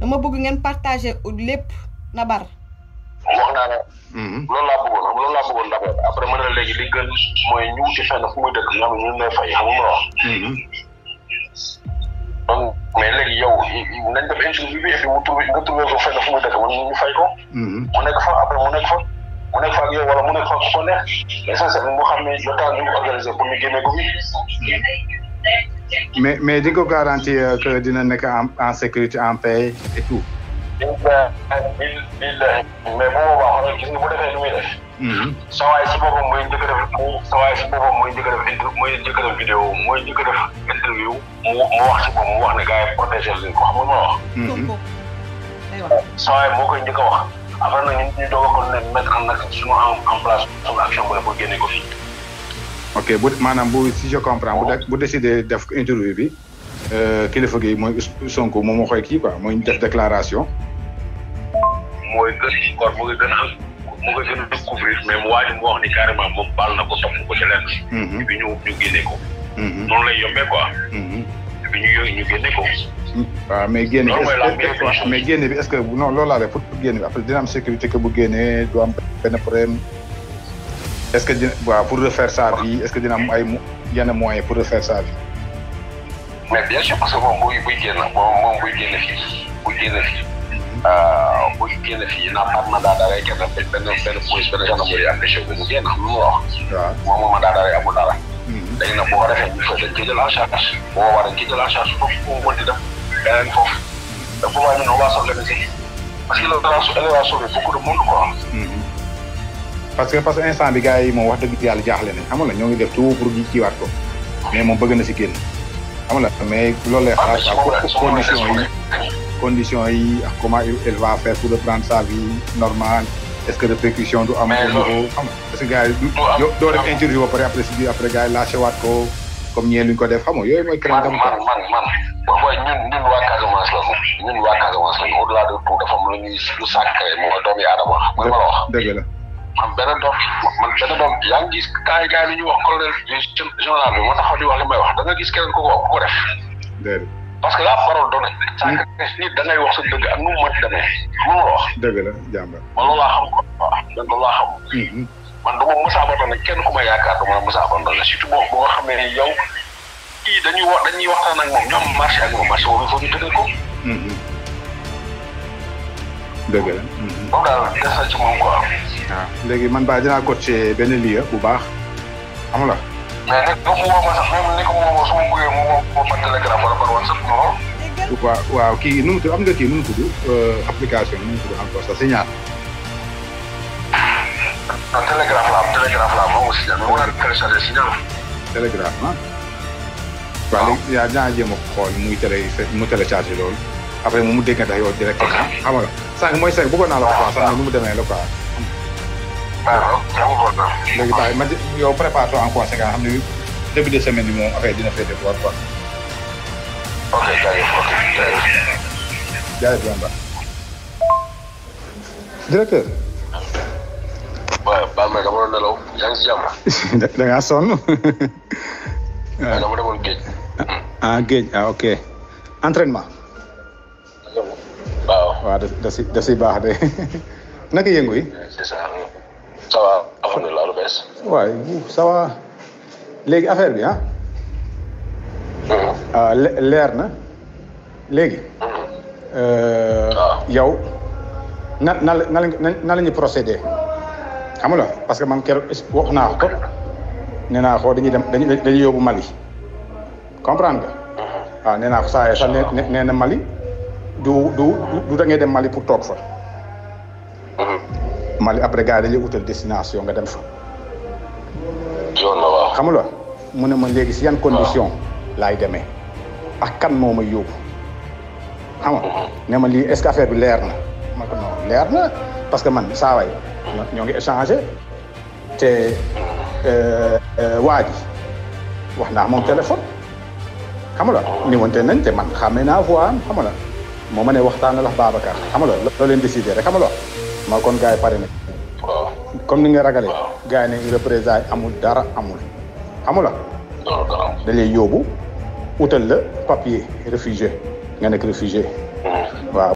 dama bëgg ngeen partager lépp na bar. wax naa ne. loolu laa bëggoon d'abord après ma ne léegi li gën mooy ñu wuti fenn fu muy dëkk nga xam ne ñun lay fay xam nga wax. donc mais léegi yow nañ def interview bi et puis nga trouvé ko fenn fu muy dëkk man ñu fay ko. mu nekk fa après mu nekk fa ak yow wala mu nekk fa ku ko neex mais sincèrement moo xam ne le temps ñu organisé pour ñu génne ko fi. mais di ko garantir que dina nekk en sécurité en paix et tout. mais bu boobaa xoolal gis nga bu defee lu muy def. sa waay si boppam mooy njëkk a def vidéo mooy njëkk a def interview mu wax si boppam mu wax ne gars yi protégé leen ko xam nga ma wax. sa waay moo koy njëkk a wax après nag ñu doog a ko ne mettre en place suñu action bu ne pour génne ko fii. ok maanaam si je comprends bu décidé def interview bi kilifa gi mooy Sonko moom moo koy kii quoi mooy def déclaration. mooy gën kon mu ngi gën a découvrir mais mu waaj mu wax ni carrément moom baal na ko topp ko ci lenn. et puis ñu génne ko. noonu lay yombee quoi. et puis ñu génne ko. waaw mais génne bi est-ce que non loolu laa def pour génne bi après dina am sécurité que bu génnee du am benn problème est-ce que dina waaw pour refaire sa vie est-ce que dina am ay yenn moyens pour refaire sa vie. mais bien sûr parce que moom buy génn fii buy génn fii naa par mandat d'arrêt kenn benn police benn gendarmerie empêché ko mu génn xam nga wax. waaw moom mandat d'arrêt amul dara. léegi nag boo ko defee ñu dañ koy jël en charge boo war dañ koy jël en charge foofu mu mën di dem beneen foofu te bu boobaa ñun on va s'organiser parce que elle va sauver beaucoup de monde quoi. parce que instant bi gars yi moom wax dëgg yàlla jaaxle nañ xam nga ñoo ngi def tout pour ñu kiiwaat ko mais moom bëgg na si génn xam nga mais loolu lay xalaat conditions yi ak comment elle va faire pour reprendre sa vie normale est-ce que répercussion du am au niveau xam nga parce que gars yi doo def interview ba pare après si biir après gars yi lâché waat ko comme ñee luñ ko def xam nga yooyu mooy crainte am quoi. man booy ñun waa Casamance la au-delà de tout dafa am lu ñuy lu sacré moom doomu aadama mooy ma la wax. dëgg la. man benn doom yaa ngi gis gars yi lu ñuy wax colonel général bi moo taxaw di wax li may wax da nga gis keneen ku ko def. déedéet. parce que la parole donnée. nit da ngay wax sa dëgg ak nu mu mën demee xam nga wax. dëgg la jàmbar. man loolu laa xam quoi man loolu laa xam. man du ma mës a abandonné kenn ku ma yaakaar du ma mës a abandonné surtout boo nga xam ne yow kii dañuy waxtaan ak moom ñoom marché ak moom marché boobu il faut ñu tëddee ko. dëgg la. moom daal des na ci moom quoi. waaw léegi man dinaa coacher benn lieu bu baax xam nga. mais nag mu woo ma sax même ni ko woo su ma bëggee mu woo ma télégramme wala par WhatsApp ma woo. waaw kii nu mu tudd am nga kii nu mu tudd application nu mu tudd encore ça Signal. non télégraphe la moom aussi Signal mais mu naan téléchargé Signal. télégraphe ah. waaw léegi dinaa jéem a xool mu téléchargé loolu après mu déggante ak yow directement xam nga sànq mooy sànq bëggoon naa la ko quoi sànq nu mu demee la quoi. waaw léegi bàyyi ma yow prépare-toi en conséquence xam ne début de semaine bi moom affaire dina féete boor quoi. ok jaajëf. Yamba. directeur. waaw baal ma dama doon nelaw yaa ngi si jàmm. da ngaa sonn. waaw dama demoon géej. géej ok entraînement. waaw da si baax de naka yëngu yi. c'est ça. ça va alhamdulilah lu bees. waaye ça va léegi affaire bi leer na léegi. yow na la ñu procédé xam nga parce que man keroog wax naa ko nee naa ko dañuy yóbbu Mali comprendre nga. waaw nee naa ko saa yee sax nee na Mali du da ngay dem Mali pour toog fa. Mali après gars yi dañuy utal destination nga dem fa. yoon la waaw. xam nga mu ne ma léegi si yan condition laay demee ak kan moo may yóbbu xam nga ne ma lii est-ce que affaire bi leer na ma ko non leer na parce que man saa waay ñoo ngi échangé te waa ji wax naa moom téléphone xam nga ni wante nañ te man xàmmee naa voix am xam nga moo ma ne waxtaan la Babacar xam nga loo leen décidé rek xam nga ma kon gars yi pare na comme ni nga ragalee gars yi ne représailles amul dara amul xam nga dañ lay yóbbu utal la papier réfugié nga nekk réfugié waaw